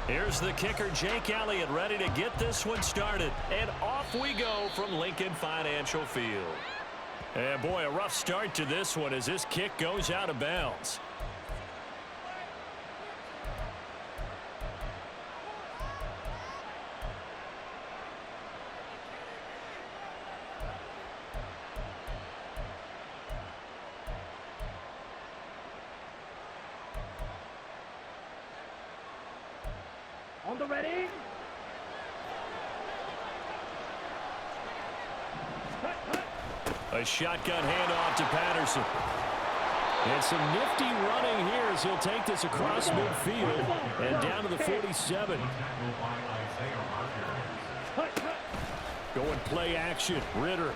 Here's the kicker, Jake Elliott, ready to get this one started. And off we go from Lincoln Financial Field. And boy, a rough start to this one as this kick goes out of bounds. On the ready. A shotgun handoff to Patterson. And some nifty running here as he'll take this across midfield and down to the 47. Going play action. Ritter.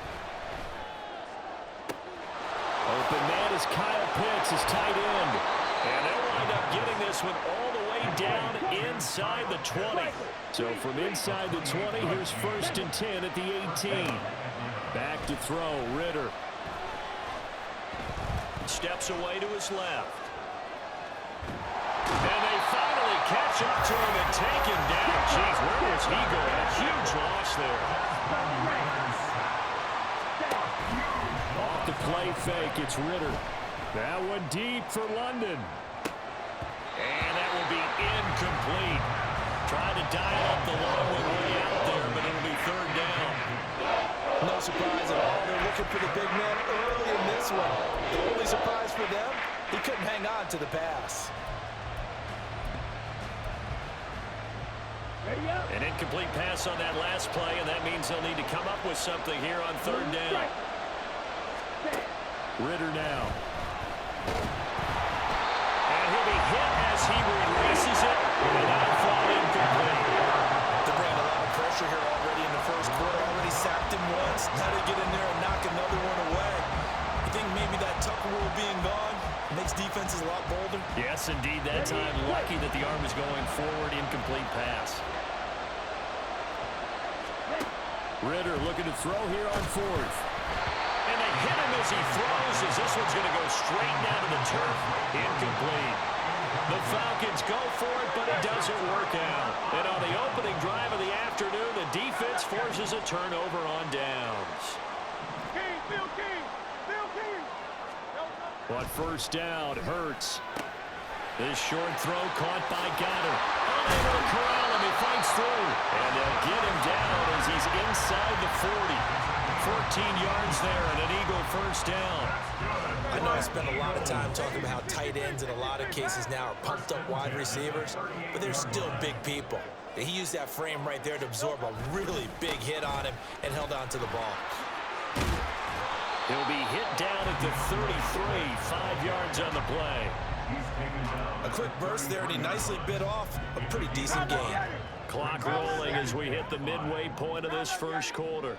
Open man is Kyle Pitts, his tight end. And they'll wind up getting this one all the way down inside the 20. So from inside the 20, here's 1st and 10 at the 18. Back to throw, Ritter. Steps away to his left. And they finally catch up to him and take him down. Jeez, where was he going? A huge loss there. Off the play fake, it's Ritter. That one deep for London. And that will be incomplete. Trying to dial up the long one way out there, but it'll be 3rd down. No surprise at all. They're looking for the big man early in this one. The only surprise for them, he couldn't hang on to the pass. An incomplete pass on that last play, and that means they'll need to come up with something here on 3rd down. Ritter now. And he'll be hit as he releases it, and that'll fall incomplete. They're bringing a lot of pressure here already in the first quarter. Already sacked him once. Now to get in there and knock another one away. I think maybe that Tucker rule being gone makes defenses a lot bolder. Yes, indeed. That time, lucky that the arm is going forward. Incomplete pass. Ritter looking to throw here on 4th. And they hit him as he throws, as this one's going to go straight down to the turf. Incomplete. The Falcons go for it, but it doesn't work out. And on the opening drive of the afternoon, the defense forces a turnover on downs. On 1st down, Hurts. This short throw caught by Goddard. Unable to corral him, he fights through. And they'll get him down as he's inside the 40. 14 yards there and an Eagle 1st down. I know I spend a lot of time talking about how tight ends in a lot of cases now are pumped up wide receivers, but they're still big people. He used that frame right there to absorb a really big hit on him and held on to the ball. He'll be hit down at the 33, 5 yards on the play. A quick burst there, and he nicely bit off a pretty decent gain. Clock rolling as we hit the midway point of this first quarter.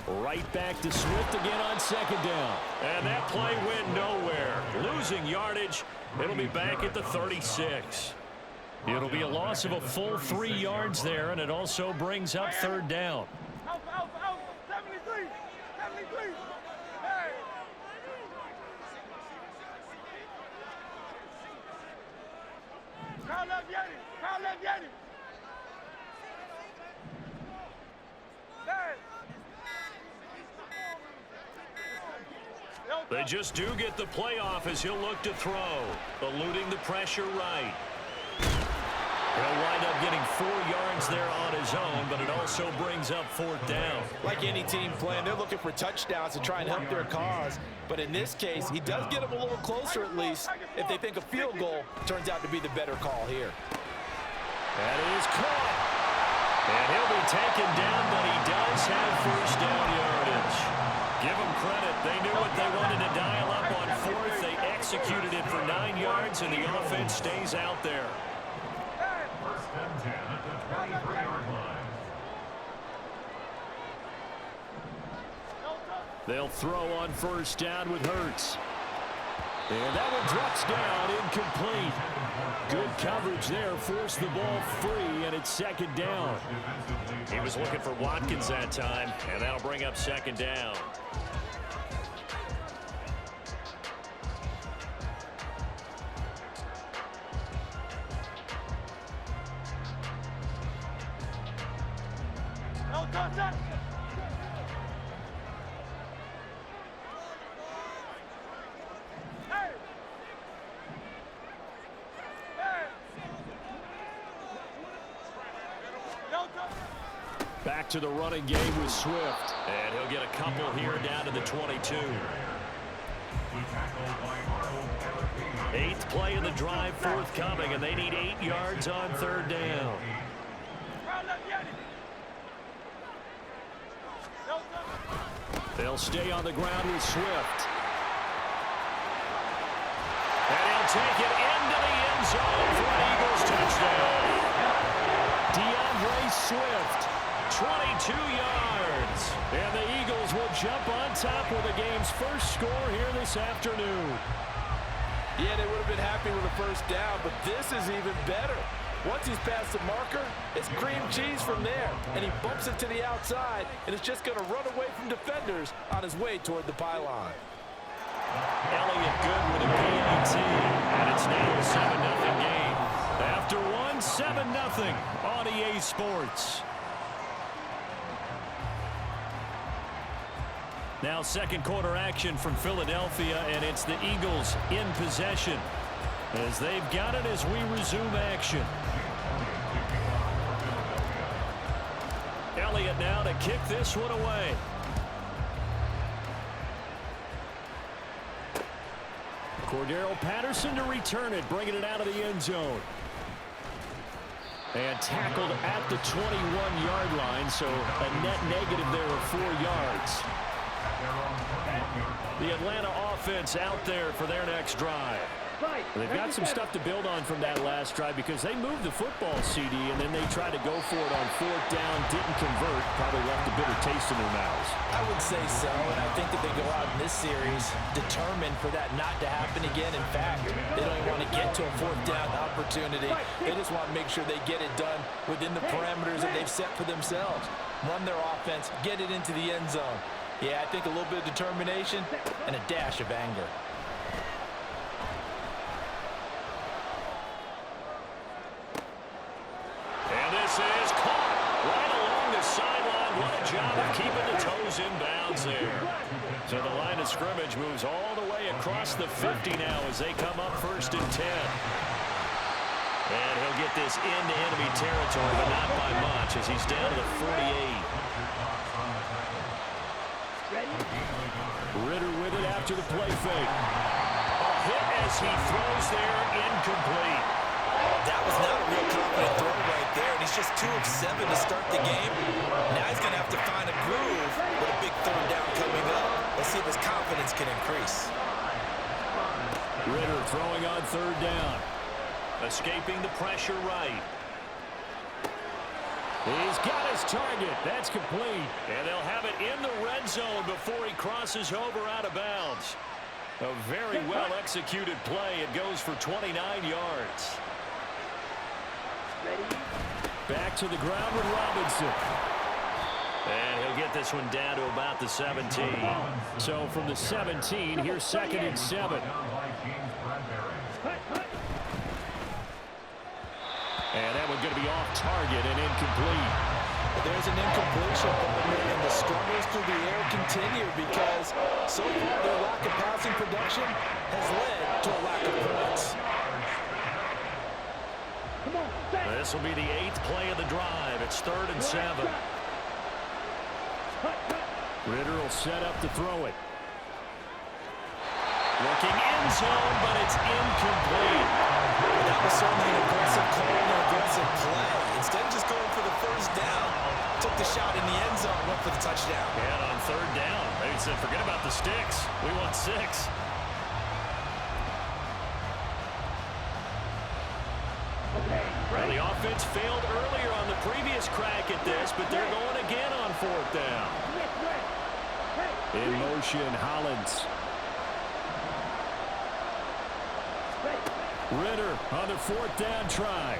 Right back to Swift again on 2nd down. And that play went nowhere. Losing yardage. It'll be back at the 36. It'll be a loss of a full 3 yards there, and it also brings up 3rd down. 73. 73. Hey. Crowd left Yeti. Crowd left Yeti. Hey. They just do get the playoff as he'll look to throw. Eluding the pressure right. He'll wind up getting 4 yards there on his own, but it also brings up 4th down. Like any team playing, they're looking for touchdowns to try and help their cause. But in this case, he does get them a little closer at least if they think a field goal turns out to be the better call here. That is caught. And he'll be taken down, but he does have 1st down yardage. Give them credit. They knew what they wanted to dial up on 4th. They executed it for 9 yards, and the offense stays out there. They'll throw on 1st down with Hurts. And that one drops down, incomplete. Good coverage there, forced the ball free, and it's 2nd down. He was looking for Watkins that time, and that'll bring up 2nd down. Don't touch that. Hey. Hey. Don't touch that. Back to the running game with Swift. And he'll get a couple here down to the 22. Eighth play of the drive forthcoming, and they need 8 yards on third down. They'll stay on the ground with Swift. And he'll take it into the end zone for an Eagles touchdown. DeAndre Swift, 22 yards. And the Eagles will jump on top with the game's first score here this afternoon. Yeah, they would have been happy with a first down, but this is even better. Once he's past the marker, it's cream cheese from there, and he bumps it to the outside, and it's just going to run away from defenders on his way toward the pylon. Elliott good with a PAT, and it's now a 7-0 game. After one, 7-0 on EA Sports. Now second quarter action from Philadelphia, and it's the Eagles in possession as they've got it as we resume action. Elliott now to kick this one away. Cordero Patterson to return it, bringing it out of the end zone. And tackled at the 21-yard line, so a net negative there of 4 yards. The Atlanta offense out there for their next drive. They've got some stuff to build on from that last drive because they moved the football, CD, and then they tried to go for it on fourth down, didn't convert, probably left a bitter taste in their mouths. I would say so, and I think that they go out in this series determined for that not to happen again. In fact, they don't even want to get to a fourth down opportunity. They just want to make sure they get it done within the parameters that they've set for themselves. Run their offense, get it into the end zone. Yeah, I think a little bit of determination and a dash of anger. And this is caught right along the sideline. What a job of keeping the toes in bounds there. So the line of scrimmage moves all the way across the 50 now as they come up 1st and 10. And he'll get this into enemy territory, but not by much as he's down to the 48. Ritter with it after the play fake. A hit as he throws there, incomplete. That was not a real confident throw right there, and he's just 2 of 7 to start the game. Now he's going to have to find a groove with a big third down coming up. Let's see if his confidence can increase. Ritter throwing on third down. Escaping the pressure right. He's got his target. That's complete. And they'll have it in the red zone before he crosses over out of bounds. A very well-executed play. It goes for 29 yards. Back to the ground with Robinson. And he'll get this one down to about the 17. So from the 17, here's 2nd and 7. And that one's going to be off target and incomplete. There's an incompletion, and the struggles through the air continue because so far their lack of passing production has led to a lack of points. This will be the 8th play of the drive. It's 3rd and 7. Ritter will set up to throw it. Looking end zone, but it's incomplete. That was certainly an aggressive call and an aggressive play. Instead of just going for the first down, took the shot in the end zone, went for the touchdown. And on third down, they said, forget about the sticks. We want 6. Well, the offense failed earlier on the previous crack at this, but they're going again on fourth down. In motion, Hollins. Ritter on the fourth down try.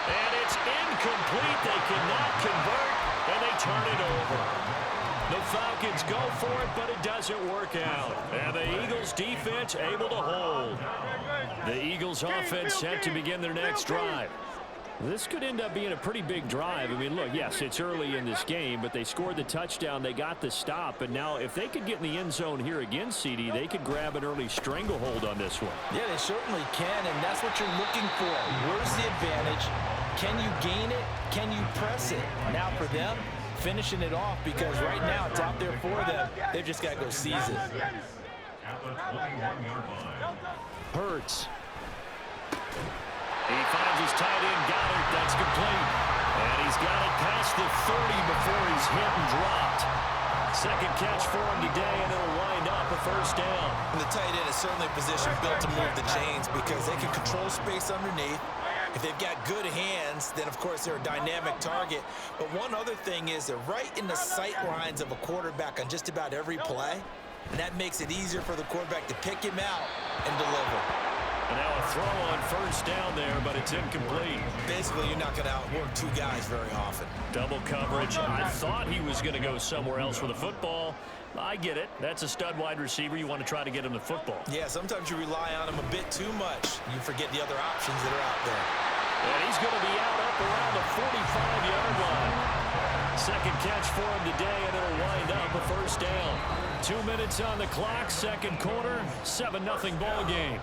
And it's incomplete. They cannot convert, and they turn it over. The Falcons go for it, but it doesn't work out. And the Eagles defense able to hold. The Eagles offense set to begin their next drive. This could end up being a pretty big drive. I mean, look, yes, it's early in this game, but they scored the touchdown. They got the stop. And now if they could get in the end zone here again, CD, they could grab an early stranglehold on this one. Yeah, they certainly can, and that's what you're looking for. Where's the advantage? Can you gain it? Can you press it? Now for them, finishing it off, because right now it's out there for them. They've just got to go seize it. Hurts. He finds his tight end, Goddard. That's complete. And he's got it past the 30 before he's hit and dropped. Second catch for him today, and it'll wind up a first down. And the tight end is certainly a position built to move the chains because they can control space underneath. If they've got good hands, then, of course, they're a dynamic target. But one other thing is they're right in the sight lines of a quarterback on just about every play, and that makes it easier for the quarterback to pick him out and deliver. And now a throw on first down there, but it's incomplete. Basically, you're not going to outwork two guys very often. Double coverage. I thought he was going to go somewhere else with the football. I get it. That's a stud wide receiver. You want to try to get him the football. Yeah, sometimes you rely on him a bit too much. You forget the other options that are out there. And he's going to be out up around the 45-yard line. Second catch for him today, and it'll wind up a first down. 2 minutes on the clock, second quarter, 7-0 ball game.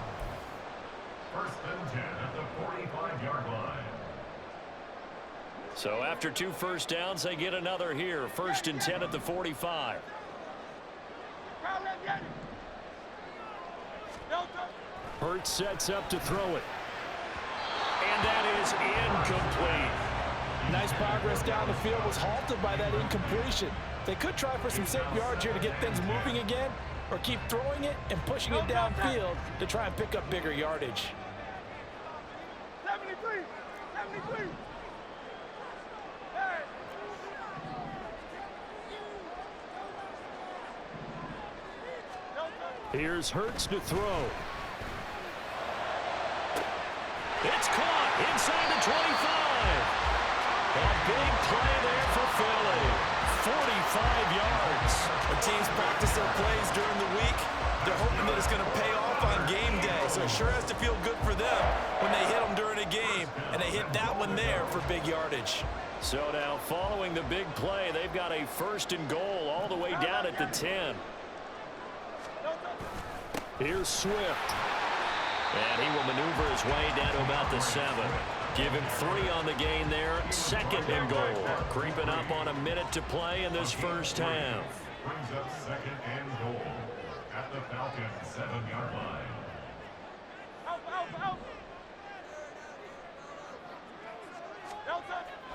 First and 10 at the 45-yard line. So after 2 first downs, they get another here. First and 10 at the 45. Hurts sets up to throw it. And that is incomplete. Nice progress down the field, was halted by that incompletion. They could try for some safe yards here to get things moving again, or keep throwing it and pushing it downfield to try and pick up bigger yardage. 73! 73! Hey! Here's Hurts to throw. It's caught inside the 25. A big play there for Philly. 45 yards. When teams practice their plays during the week, they're hoping that it's going to pay off on game day. So it sure has to feel good for them when they hit them during a game. And they hit that one there for big yardage. So now following the big play, they've got a first and goal all the way down at the 10. Here's Swift. And he will maneuver his way down to about the 7. Give him 3 on the gain there. Second and goal. Creeping up on a minute to play in this first half. Brings up second and goal at the Falcons' 7-yard line.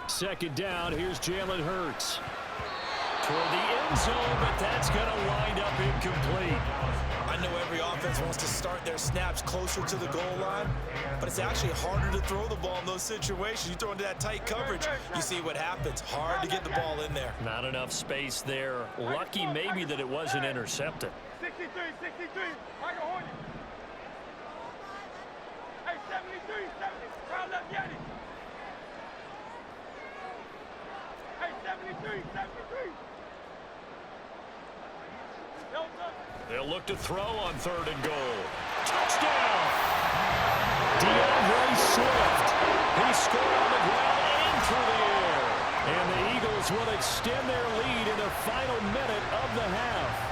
Second down. Here's Jalen Hurts. Toward the end zone, but that's going to wind up incomplete. I know every offense wants to start their snaps closer to the goal line, but it's actually harder to throw the ball in those situations. You throw into that tight coverage, you see what happens. Hard to get the ball in there. Not enough space there. Lucky maybe that it wasn't intercepted. 63, 63. I can hold you. Hey, 73, 70. Round up, Yanni. Hey, 73, 73. They'll look to throw on third and goal. Touchdown! DeAndre Swift. He scored on the ground and through the air. And the Eagles will extend their lead in the final minute of the half.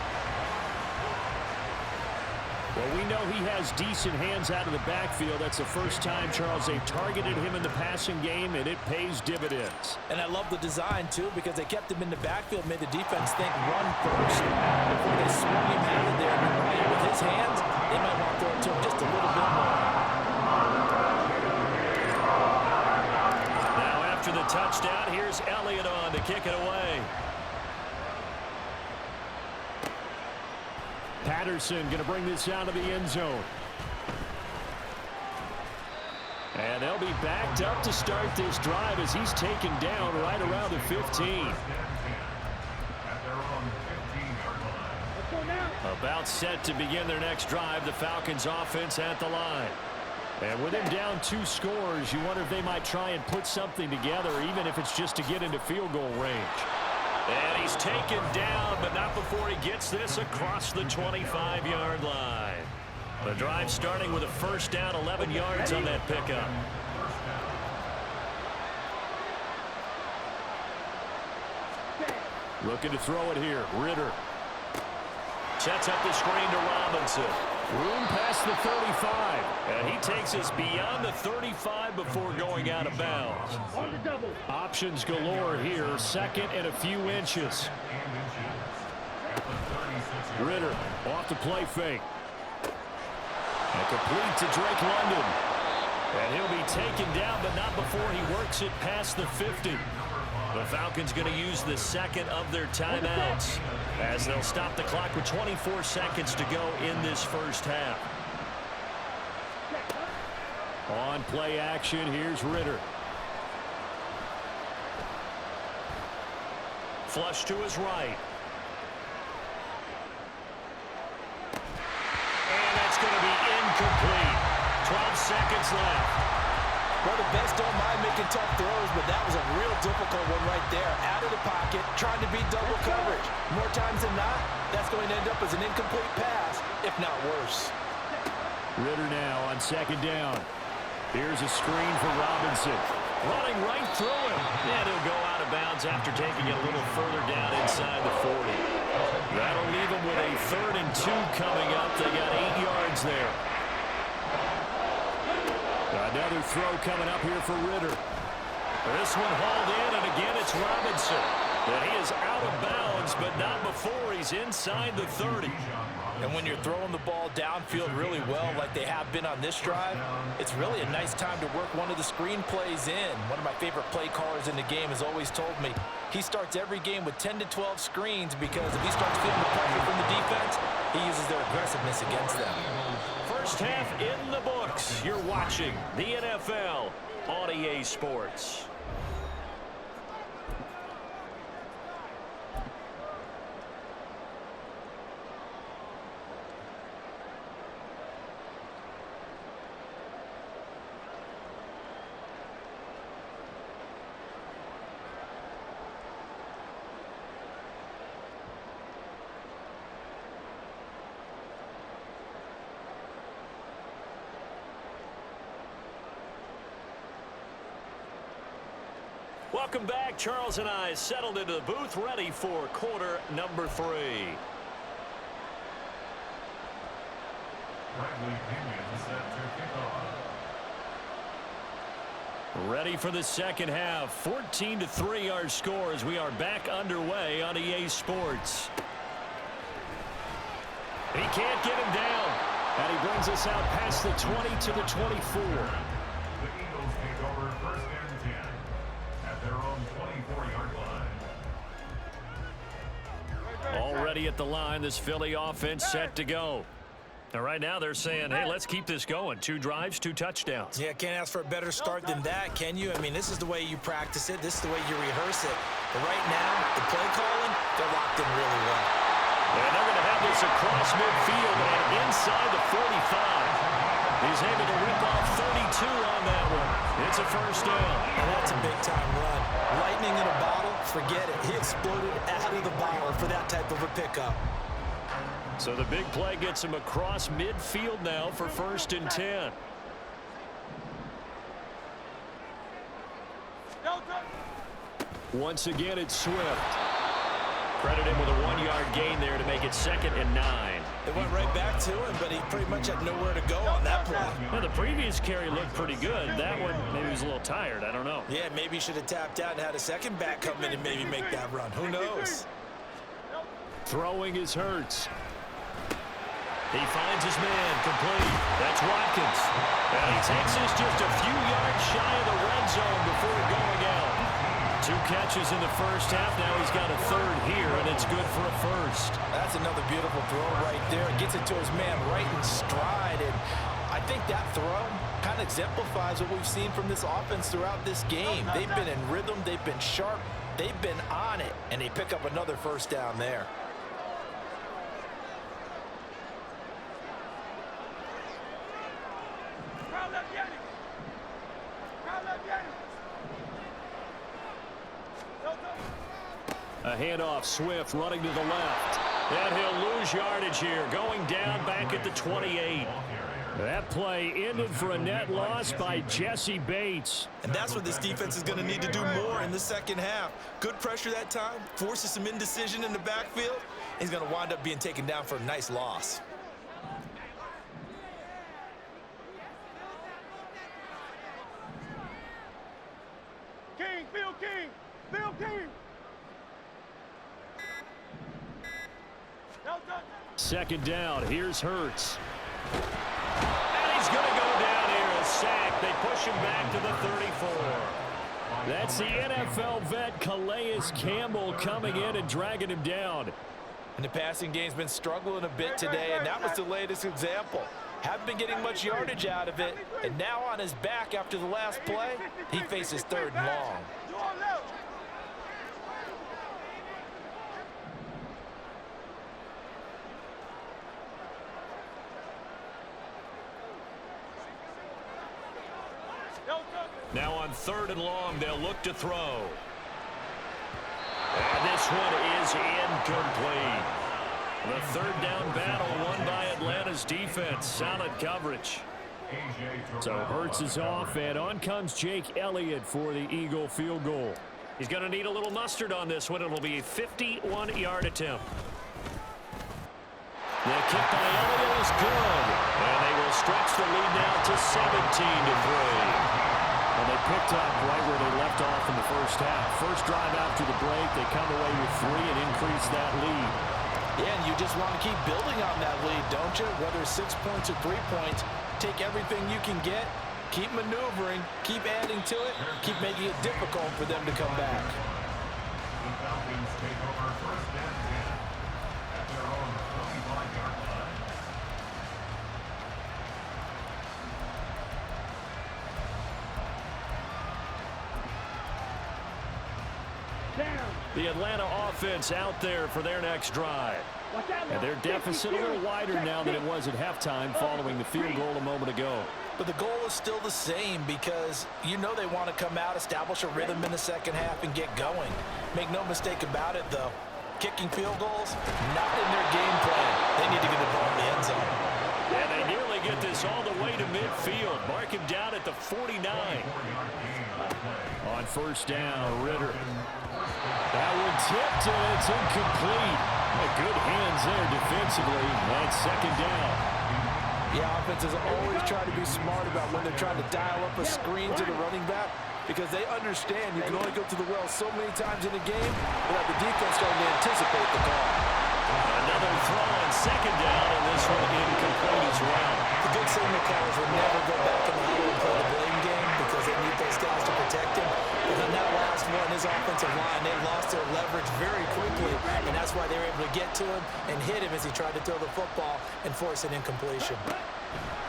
Well, we know he has decent hands out of the backfield. That's the first time, Charles, they've targeted him in the passing game, and it pays dividends. And I love the design, too, because they kept him in the backfield, made the defense think run first before they swung him out of there. And with his hands, they might want to throw it to him just a little bit more. Now, after the touchdown, here's Elliott on to kick it away. Patterson going to bring this out of the end zone. And they'll be backed up to start this drive as he's taken down right around the 15. About set to begin their next drive, the Falcons offense at the line. And with him down 2 scores, you wonder if they might try and put something together, even if it's just to get into field goal range. And he's taken down, but not before he gets this across the 25-yard line. The drive starting with a first down, 11 yards on that pickup. Looking to throw it here. Ritter. Sets up the screen to Robinson. Room past the 35. And he takes us beyond the 35 before going out of bounds. Options galore here. Second and a few inches. Ritter off the play fake. And complete to Drake London. And he'll be taken down, but not before he works it past the 50. The Falcons going to use the second of their timeouts as they'll stop the clock with 24 seconds to go in this first half. On play action, here's Ritter. Flush to his right. And that's going to be incomplete. 12 seconds left. Well, the best don't mind making tough throws, but that was a real difficult one right there. Out of the pocket, trying to beat double coverage. More times than not, that's going to end up as an incomplete pass, if not worse. Ritter now on second down. Here's a screen for Robinson. Running right through him. And he'll go out of bounds after taking it a little further down inside the 40. That'll leave him with a 3rd and 2 coming up. They got 8 yards there. Another throw coming up here for Ritter. This one hauled in, and again it's Robinson. And he is out of bounds, but not before he's inside the 30. And when you're throwing the ball downfield really well like they have been on this drive, it's really a nice time to work one of the screen plays in. One of my favorite play callers in the game has always told me he starts every game with 10 to 12 screens because if he starts feeling the pressure from the defense, he uses their aggressiveness against them. First half in the books. You're watching the NFL on EA Sports. Welcome back. Charles and I settled into the booth, ready for quarter number 3. Bradley Pinion set to kick off. Ready for the second half. 14-3 our score as we are back underway on EA Sports. He can't get him down. And he brings us out past the 20 to the 24. The Eagles take over 1st and 10 at their own 24-yard line. Already at the line, this Philly offense set to go. And right now they're saying, hey, let's keep this going. 2 drives, 2 touchdowns. Yeah, can't ask for a better start than that, can you? I mean, this is the way you practice it. This is the way you rehearse it. But right now, the play calling, they're locked in really well. And they're going to have this across midfield and inside the 45. He's able to rip off 32 on that one. It's a first down. And that's a big-time run. Lightning in a bottle, forget it. He exploded out of the bottle for that type of a pickup. So the big play gets him across midfield now for 1st and 10. Once again, it's Swift. Credit him with a 1-yard gain there to make it 2nd and 9. It went right back to him, but he pretty much had nowhere to go on that play. Well, the previous carry looked pretty good. That one, maybe he was a little tired. I don't know. Yeah, maybe he should have tapped out and had a second back come in and maybe make that run. Who knows? Throwing is Hurts. He finds his man complete. That's Watkins. And he takes us just a few yards shy of the red zone before going out. 2 catches in the first half. Now he's got a 3rd here, and it's good for a 1st. That's another beautiful throw right there. Gets it to his man right in stride. And I think that throw kind of exemplifies what we've seen from this offense throughout this game. They've been in rhythm. They've been sharp. They've been on it. And they pick up another first down there. A handoff, Swift running to the left. And he'll lose yardage here, going down back at the 28. That play ended for a net loss by Jesse Bates. And that's what this defense is going to need to do more in the second half. Good pressure that time, forces some indecision in the backfield. He's going to wind up being taken down for a nice loss. King, Bill King, Bill King. No touch. Second down, here's Hurts. And he's going to go down here, a sack. They push him back to the 34. That's the NFL vet Calais Campbell coming in and dragging him down. And the passing game's been struggling a bit today, and that was the latest example. Haven't been getting much yardage out of it, and now on his back after the last play, he faces third and long. You on left. No touch. Now on third and long, they'll look to throw. And this one is incomplete. The third down battle won by Atlanta's defense. Solid coverage. So Hurts is off, and on comes Jake Elliott for the Eagle field goal. He's going to need a little mustard on this one. It'll be a 51-yard attempt. The kick by Elliott is good. And they will stretch the lead now to 17-3. And they picked up right where they left off in the first half. First drive after the break, they come away with 3 and increase that lead. Yeah, and you just want to keep building on that lead, don't you? Whether it's 6 points or 3 points, take everything you can get, keep maneuvering, keep adding to it, keep making it difficult for them to come back. The Falcons take over first and 10 at their own 25-yard line. The Atlanta offense out there for their next drive. And their deficit a little wider now than it was at halftime following the field goal a moment ago. But the goal is still the same because you know they want to come out, establish a rhythm in the second half, and get going. Make no mistake about it, though. Kicking field goals, not in their game plan. They need to get the ball in the end zone. And they nearly get this all the way to midfield. Mark him down at the 49. On first down, Ritter. That one tipped, and it's incomplete. Good hands there defensively. And second down. Yeah, offenses always try to be smart about when they're trying to dial up a screen to the running back because they understand you can only go to the well so many times in a game without the defense starting to anticipate the call. Another throw on second down, and this one incomplete as well. The good signal callers will never go back in the huddle and play the blame game because they need those guys to protect him. But on that last one, his offensive line, they lost their leverage very quickly, and that's why they were able to get to him and hit him as he tried to throw the football and force an incompletion.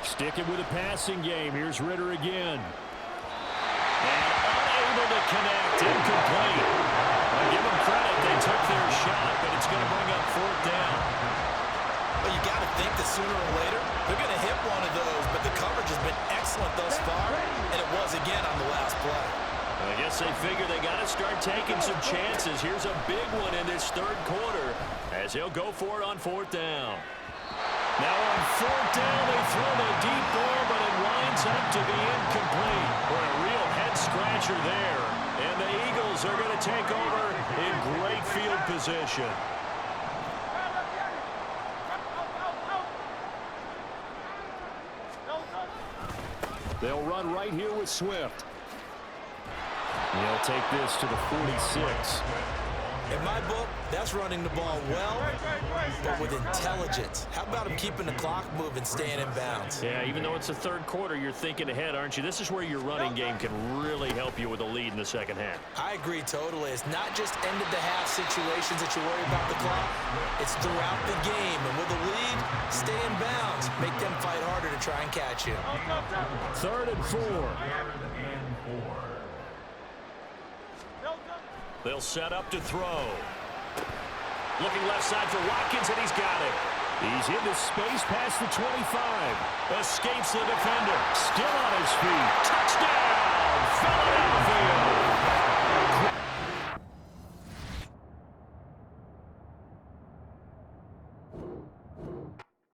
Sticking with a passing game. Here's Ritter again. And unable to connect. Incomplete. I give them credit. They took their shot, but it's going to bring up fourth down. Well, you got to think that sooner or later they're going to hit one of those, but the coverage has been excellent thus far, and it was again on the last play. I guess they figure they got to start taking some chances. Here's a big one in this third quarter as he'll go for it on fourth down. Now on fourth down, they throw the deep ball, but it winds up to be incomplete. Boy, a real head-scratcher there. And the Eagles are going to take over in great field position. They'll run right here with Swift. They'll take this to the 46. In my book, that's running the ball well, but with intelligence. How about him keeping the clock moving, staying in bounds? Yeah, even though it's the third quarter, you're thinking ahead, aren't you? This is where your running game can really help you with a lead in the second half. I agree totally. It's not just end-of-the-half situations that you worry about the clock. It's throughout the game. And with a lead, stay in bounds. Make them fight harder to try and catch you. Third and 4. They'll set up to throw. Looking left side for Watkins, and he's got it. He's into space past the 25. Escapes the defender. Still on his feet. Touchdown, Philadelphia.